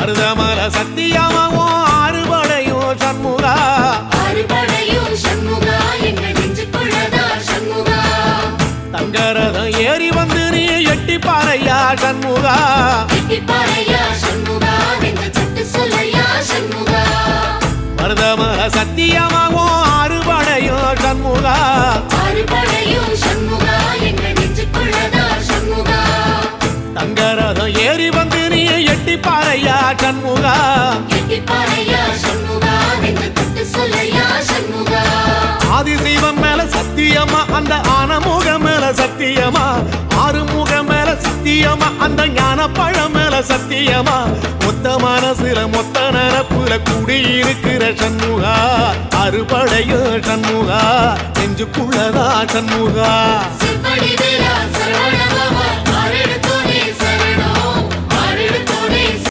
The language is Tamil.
மருதமல சத்தியமாவும் ஆறுபடையும் சண்முகா ஆறுபடையும் சண்முகா எங்க நெஞ்சுக்குள்ளதா சண்முகா தங்கரதம் ஏறி வந்து நீ எட்டி பாறையா சண்முகா எட்டி பாறையா சண்முகா எங்க சட்டு சொல்லையா சண்முகா மருதமல சத்தியமாவும் ஆறுபடையும் சண்முகா ஆறுபடையும் சண்முகா எங்க நெஞ்சுக்குள்ளதா சண்முகா தங்கரதம் ஏறி வந்து நீ எட்டி பாறையா சண்முகா எட்டி பாறையா சண்முகா எங்க சட்டு சொல்லையா சண்முகா ஆதிசைவம் மேல சத்தியமா அந்த ஆனமுகம் மேல சத்தியமா ஆறுமுகம் மேல சத்தியமா அந்த ஞான பழம் மேல சத்தியமா மொத்த மனசுல மொத்த நரப்புல குடியிருக்கிற சண்முகா அறுபடையோ சண்முகா நெஞ்சுக்குள்ளதா சண்முகா சிற்படி வேலா சரவணபவா